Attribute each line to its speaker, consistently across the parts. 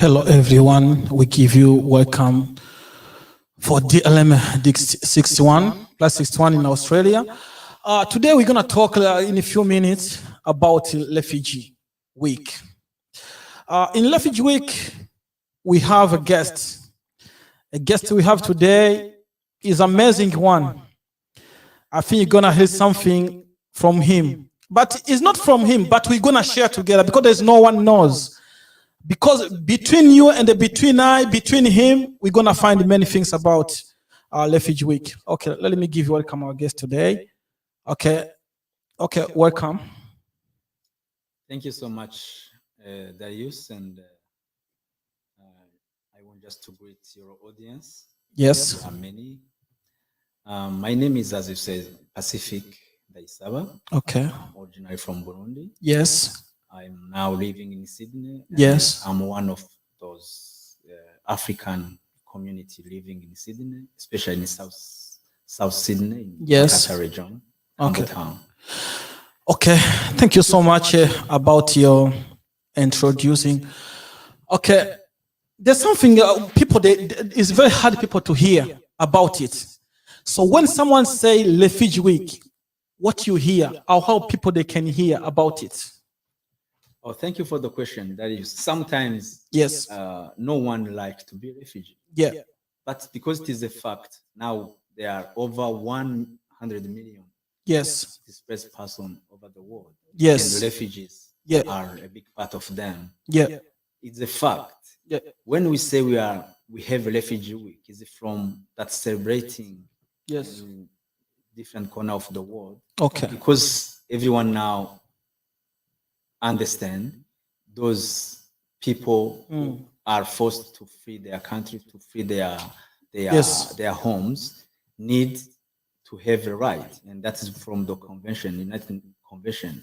Speaker 1: Hello, everyone. We give you welcome for DLM 61 plus 61 in Australia. Today, we're going to talk in a few minutes about Refugee Week. In Refugee Week, we have a guest. A guest we have today is an amazing one. I think you're going to hear something from him. But it's not from him, but we're going to share together because there's no one knows. Because between you and between him, we're going to find many things about Refugee Week. Okay, let me give you welcome our guest today. Okay, welcome.
Speaker 2: Thank you so much, Darius, and I want just to greet your audience.
Speaker 1: Yes.
Speaker 2: There are many. My name is, as you said, Pacific Daisaba.
Speaker 1: Okay.
Speaker 2: I'm originally from Burundi.
Speaker 1: Yes.
Speaker 2: I'm now living in Sydney.
Speaker 1: Yes.
Speaker 2: I'm one of those African community living in Sydney, especially in South Sydney, in
Speaker 1: yes.
Speaker 2: the region,
Speaker 1: okay.
Speaker 2: Town.
Speaker 1: Okay, thank you so much about your introducing. Okay, there's something it's very hard people to hear about it. So when someone say Refugee Week, what you hear or how people they can hear about it?
Speaker 2: Oh, thank you for the question. That is sometimes
Speaker 1: yes,
Speaker 2: no one likes to be a refugee.
Speaker 1: Yeah,
Speaker 2: but because it is a fact, now there are over 100 million
Speaker 1: yes
Speaker 2: displaced persons over the world.
Speaker 1: Yes,
Speaker 2: and refugees are a big part of them.
Speaker 1: Yeah,
Speaker 2: it's a fact.
Speaker 1: Yeah,
Speaker 2: when we say we have a refugee week, is from that celebrating
Speaker 1: yes
Speaker 2: in different corner of the world.
Speaker 1: Okay,
Speaker 2: because everyone now understand those people who are forced to flee their country, to flee their homes, need to have a right, and that is from the convention, United Convention,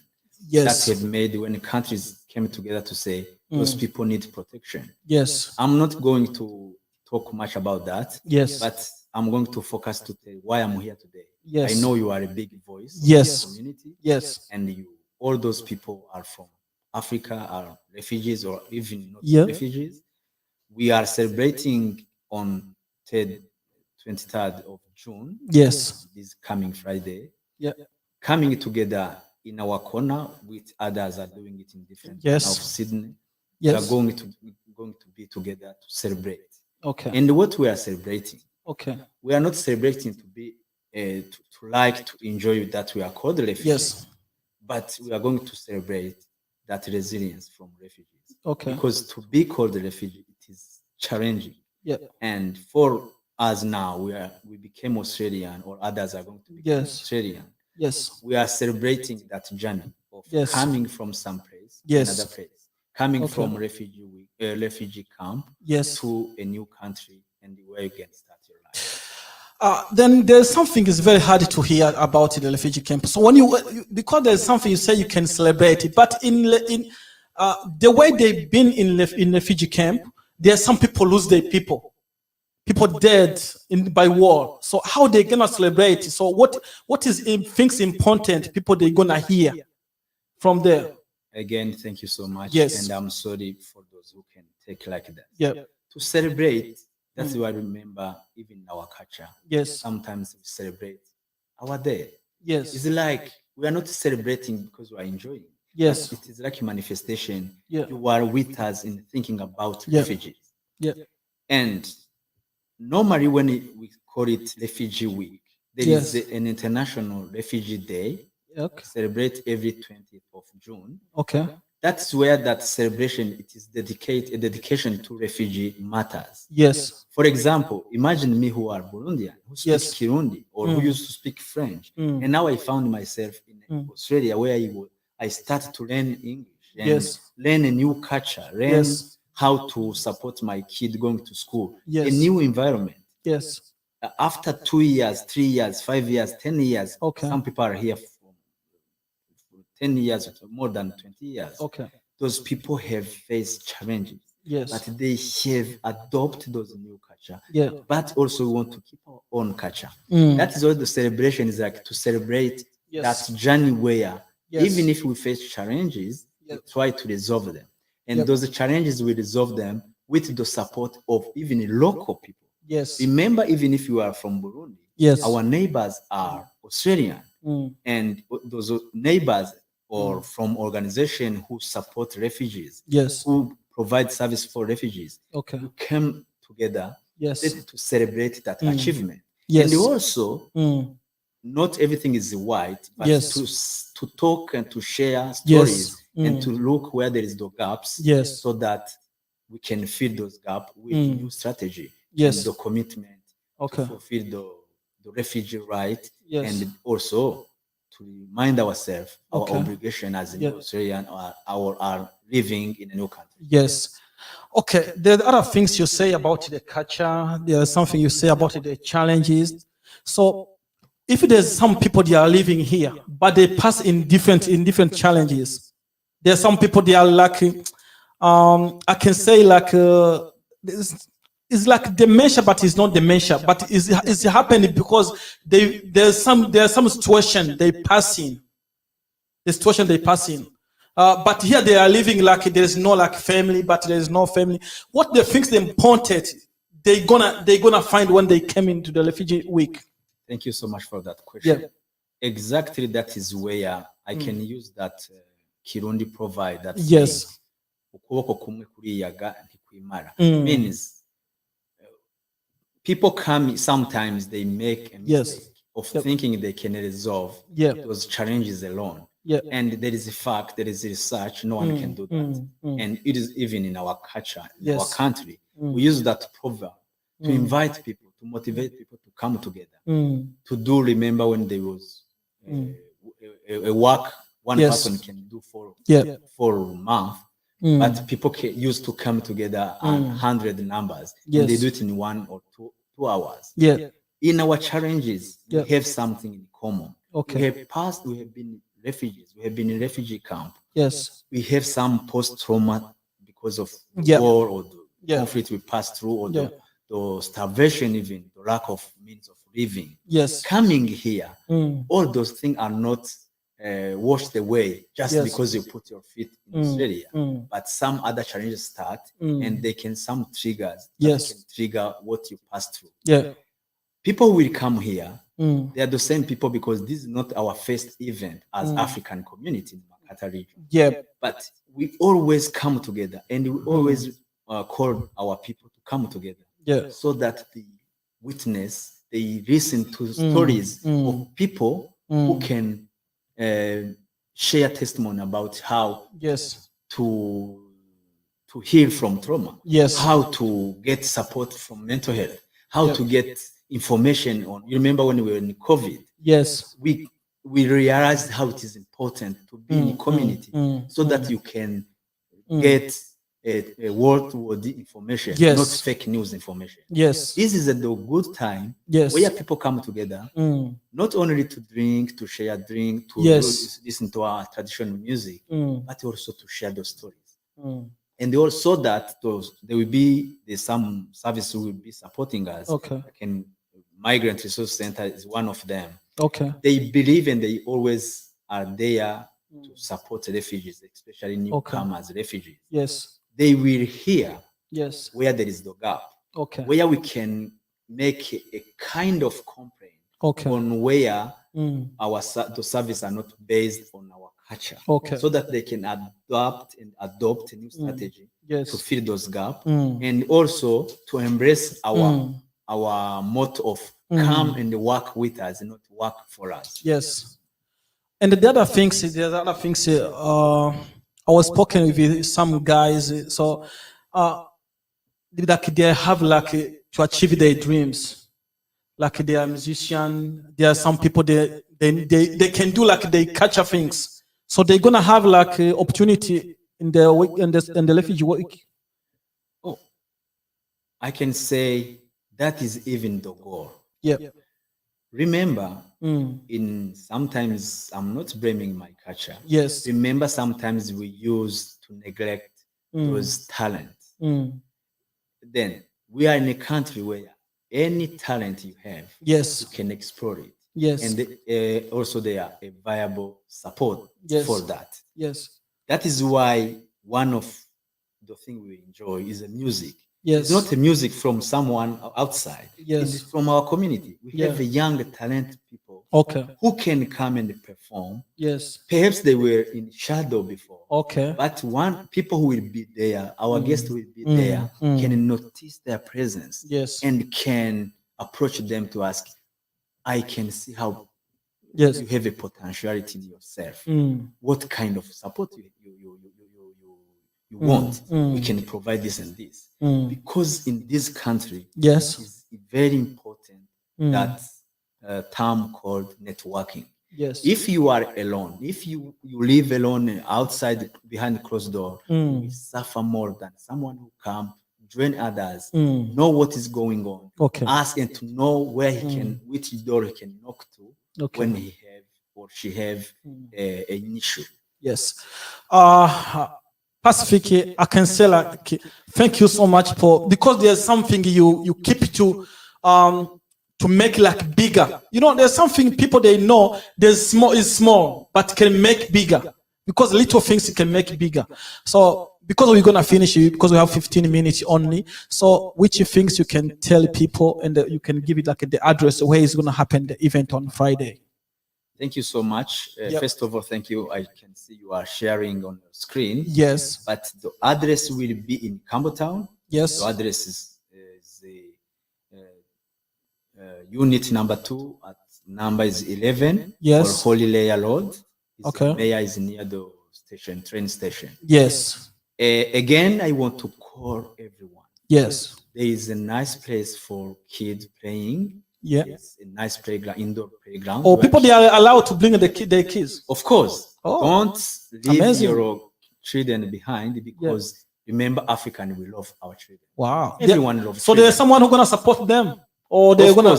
Speaker 2: that have made when countries came together to say those people need protection.
Speaker 1: Yes,
Speaker 2: I'm not going to talk much about that.
Speaker 1: Yes,
Speaker 2: but I'm going to focus to tell why I'm here today.
Speaker 1: Yes,
Speaker 2: I know you are a big voice.
Speaker 1: Yes,
Speaker 2: in the community.
Speaker 1: Yes,
Speaker 2: and all those people are from Africa, are refugees or even not refugees. We are celebrating on 23rd of June.
Speaker 1: Yes,
Speaker 2: this coming Friday.
Speaker 1: Yeah,
Speaker 2: coming together in our corner with others are doing it in different corners of Sydney.
Speaker 1: Yes,
Speaker 2: we are going to be together to celebrate.
Speaker 1: Okay,
Speaker 2: And what we are celebrating,
Speaker 1: okay,
Speaker 2: we are not celebrating to be to enjoy that we are called refugees.
Speaker 1: Yes,
Speaker 2: but we are going to celebrate that resilience from refugees.
Speaker 1: Okay,
Speaker 2: because to be called a refugee, it is challenging.
Speaker 1: Yeah,
Speaker 2: And for us now, we became Australian, or others are going to become Australian.
Speaker 1: Yes,
Speaker 2: We are celebrating that journey of coming from some place, another place, coming from refugee camp to a new country, and where you can start your life.
Speaker 1: Then there's something is very hard to hear about in the refugee camp. So when because there's something you say you can celebrate it, but in the way they've been in refugee camp, there's some people lose their people dead by war. So how they gonna celebrate? So what is things important people they gonna hear from there?
Speaker 2: Again, thank you so much.
Speaker 1: Yes.
Speaker 2: And I'm sorry for those who can take like that.
Speaker 1: Yeah.
Speaker 2: To celebrate, that's what I remember, even in our culture.
Speaker 1: Yes.
Speaker 2: Sometimes we celebrate our day.
Speaker 1: Yes.
Speaker 2: It's like we are not celebrating because we are enjoying.
Speaker 1: Yes.
Speaker 2: But it is like a manifestation.
Speaker 1: Yeah.
Speaker 2: You are with us in thinking about refugees.
Speaker 1: Yeah.
Speaker 2: And normally when we call it Refugee Week, there is an International Refugee Day.
Speaker 1: Okay.
Speaker 2: Celebrate every 20th of June.
Speaker 1: Okay.
Speaker 2: That's where that celebration, it is a dedication to refugee matters.
Speaker 1: Yes.
Speaker 2: For example, imagine me who are Burundian, who speak Kirundi, or who used to speak French. And now I found myself in Australia, where I started to learn English and learn a new culture, learn how to support my kid going to school, a new environment.
Speaker 1: Yes.
Speaker 2: After 2 years, 3 years, 5 years, 10 years, some people are here 10 years, more than 20 years.
Speaker 1: Okay.
Speaker 2: Those people have faced challenges.
Speaker 1: Yes.
Speaker 2: But they have adopted those new culture.
Speaker 1: Yeah.
Speaker 2: But also we want to keep our own culture. That is what the celebration is like, to celebrate that journey where even if we face challenges, we try to resolve them. And those challenges, we resolve them with the support of even local people.
Speaker 1: Yes.
Speaker 2: Remember, even if you are from Burundi,
Speaker 1: Yes.
Speaker 2: our neighbors are Australian, and those neighbors or from organizations who support refugees,
Speaker 1: Yes.
Speaker 2: who provide service for refugees,
Speaker 1: Okay.
Speaker 2: we came together
Speaker 1: Yes.
Speaker 2: to celebrate that achievement.
Speaker 1: Yes.
Speaker 2: And also, not everything is white, but
Speaker 1: Yes.
Speaker 2: to talk and to share stories and to look where there is the gaps,
Speaker 1: Yes.
Speaker 2: so that we can fill those gaps with new strategy
Speaker 1: Yes.
Speaker 2: and the commitment
Speaker 1: Okay.
Speaker 2: to fulfill the refugee right,
Speaker 1: Yes.
Speaker 2: and also to remind ourselves our
Speaker 1: Okay.
Speaker 2: obligation as a
Speaker 1: Yeah.
Speaker 2: new Australian or are living in a new country.
Speaker 1: Yes. Okay. There are other things you say about the culture. There's something you say about the challenges. So if there's some people they are living here, but they pass in different challenges. There's some people they are like, I can say like, it's like dementia, but it's not dementia, but it's happening because there's some situation they passing, the situation they passing. But here they are living like there's no like family, but there's no family. What they think they important, they gonna find when they came into the refugee week.
Speaker 2: Thank you so much for that question.
Speaker 1: Yeah.
Speaker 2: Exactly, that is where I can use that Kirundi provide that
Speaker 1: Yes.
Speaker 2: saying, ukuboko kumwe kuriyaga ntikwimara. Means people come, sometimes they make a mistake of thinking they can resolve those challenges alone. And there is a fact, there is research, no one can do that. And it is even in our culture, in our country, we use that proverb to invite people, to motivate people to come together, to do. Remember when there was a work one person can do for a month, but people used to come together and 100 numbers, and they do it in 1 or 2 hours. In our challenges, we have something in common. We have been refugees, we have been in refugee camp. We have some post-trauma because of the war or the conflict we passed through, or the starvation, even the lack of means of living. Coming here, all those things are not washed away just because you put your feet in Australia. But some other challenges start, and they can some triggers that can trigger what you pass through. People will come here. They are the same people, because this is not our first event as African community in the Makata region. But we always come together, and we always call our people to come together, so that they witness, they listen to stories of people who can share testimony about how to heal from trauma, how to get support from mental health, how to get information on. You remember when we were in COVID? We realized how it is important to be in a community, so that you can get a world-worthy information, not fake news information. This is a good time where people come together, not only to drink, to share drink, to listen to our traditional music, but also to share those stories. And also that there will be some service who will be supporting us. Like Migrant Resource Center is one of them. They believe, and they always are there to support refugees, especially newcomers, refugees. They will hear where there is the gap, where we can make a kind of complaint on where the service are not based on our culture, so that they can adopt a new strategy to fill those gaps, and also to embrace our motto of come and work with us, not work for us.
Speaker 1: And the other things, I was talking with some guys, so like they have like to achieve their dreams. Like they are musician, there are some people they can do like they catch things. So they're gonna have like opportunity in the week in the refugee week.
Speaker 2: Oh, I can say that is even the goal. Remember, in sometimes I'm not blaming my culture. Remember, sometimes we used to neglect those talents. Then we are in a country where any talent you have, you can explore it. And also they are a viable support for that. That is why one of the thing we enjoy is the music.
Speaker 1: Yes.
Speaker 2: It's not a music from someone outside.
Speaker 1: Yes.
Speaker 2: It's from our community. We have a young, talented people who can come and perform.
Speaker 1: Yes.
Speaker 2: Perhaps they were in shadow before.
Speaker 1: Okay.
Speaker 2: But people who will be there, our guests will be there, can notice their presence.
Speaker 1: Yes.
Speaker 2: And can approach them to ask, I can see how
Speaker 1: yes.
Speaker 2: you have a potentiality in yourself. What kind of support you want? We can provide this and this. Because in this country,
Speaker 1: yes,
Speaker 2: it's very important that term called networking.
Speaker 1: Yes.
Speaker 2: If you are alone, if you live alone outside behind closed door, you will suffer more than someone who come, join others, know what is going on, ask and to know where he can, which door he can knock to when he have or she have an issue.
Speaker 1: Yes. Pacific, I can say like, thank you so much for, because there's something you keep to make like bigger. You know, there's something people they know there's small is small, but can make bigger, because little things can make bigger. So because we're gonna finish it, because we have 15 minutes only. So which things you can tell people, and you can give it like the address where it's gonna happen, the event on Friday.
Speaker 2: Thank you so much. First of all, thank you. I can see you are sharing on your screen.
Speaker 1: Yes.
Speaker 2: But the address will be in Campbelltown.
Speaker 1: Yes.
Speaker 2: The address is unit number 2 at number is 11.
Speaker 1: Yes.
Speaker 2: For Holy Layer Road.
Speaker 1: Okay.
Speaker 2: Mayor is near the station, train station.
Speaker 1: Yes.
Speaker 2: Again, I want to call everyone.
Speaker 1: Yes.
Speaker 2: There is a nice place for kids playing.
Speaker 1: Yeah.
Speaker 2: It's a nice playground, indoor playground.
Speaker 1: Oh, people they are allowed to bring their kids.
Speaker 2: Of course.
Speaker 1: Oh,
Speaker 2: don't leave
Speaker 1: amazing.
Speaker 2: your children behind, because remember, African, we love our children.
Speaker 1: Wow.
Speaker 2: Everyone loves
Speaker 1: So
Speaker 2: children.
Speaker 1: there's someone who's gonna support them, or they're gonna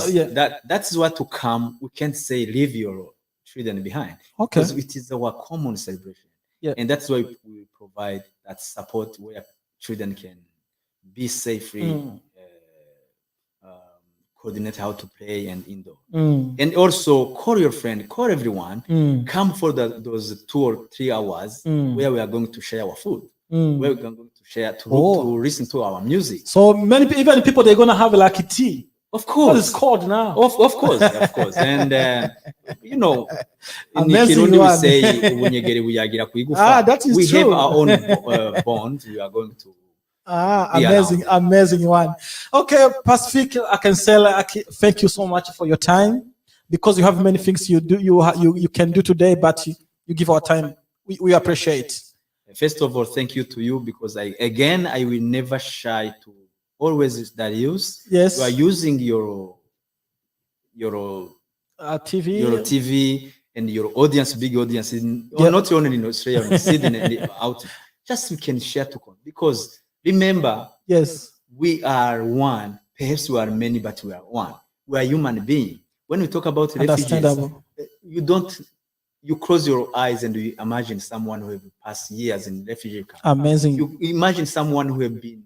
Speaker 2: that's what to come. We can't say leave your children behind.
Speaker 1: Okay.
Speaker 2: Because it is our common celebration.
Speaker 1: Yeah.
Speaker 2: And that's why we provide that support where children can be safely coordinate how to play and indoor. And also call your friend, call everyone, come for those 2 or 3 hours where we are going to share our food, where we are going to share, to listen to our music.
Speaker 1: So many, even people, they're going to have like a tea.
Speaker 2: Of course.
Speaker 1: What is called now?
Speaker 2: Of course, of course. And, you know, in
Speaker 1: amazing
Speaker 2: Kirundi
Speaker 1: one.
Speaker 2: we say,
Speaker 1: that is
Speaker 2: we
Speaker 1: true.
Speaker 2: have our own bond. We are going to
Speaker 1: amazing one. Okay, Pacific, I can say thank you so much for your time, because you have many things you do, you can do today, but you give our time. We appreciate.
Speaker 2: First of all, thank you to you, because I will never shy to always that use.
Speaker 1: Yes.
Speaker 2: You are using your TV and your audience, big audience, not only in Australia, in Sydney and out. Just we can share to come, because remember,
Speaker 1: yes,
Speaker 2: we are one. Perhaps we are many, but we are one. We are human beings. When we talk about refugees, you close your eyes and you imagine someone who have passed years in refugee camp.
Speaker 1: Amazing.
Speaker 2: You imagine someone who have been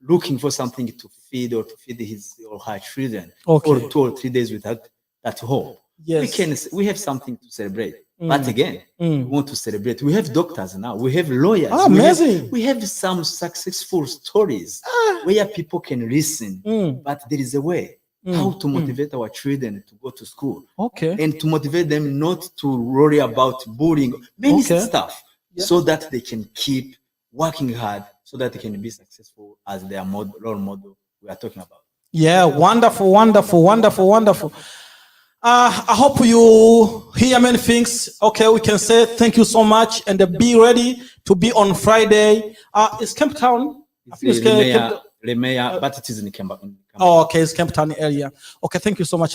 Speaker 2: looking for something to feed, or to feed his or her children for 2 or 3 days without that hope.
Speaker 1: Yes.
Speaker 2: We have something to celebrate. But again, we want to celebrate. We have doctors now. We have lawyers.
Speaker 1: Amazing.
Speaker 2: We have some successful stories where people can listen. But there is a way how to motivate our children to go to school. And to motivate them not to worry about bullying, many stuff, so that they can keep working hard, so that they can be successful as their role model we are talking about.
Speaker 1: Yeah, wonderful, wonderful, wonderful, wonderful. I hope you hear many things. Okay, we can say thank you so much, and be ready to be on Friday. It's Campbelltown.
Speaker 2: It's Lemea, but it is in Campbelltown.
Speaker 1: Oh, okay, it's Campbelltown area. Okay, thank you so much.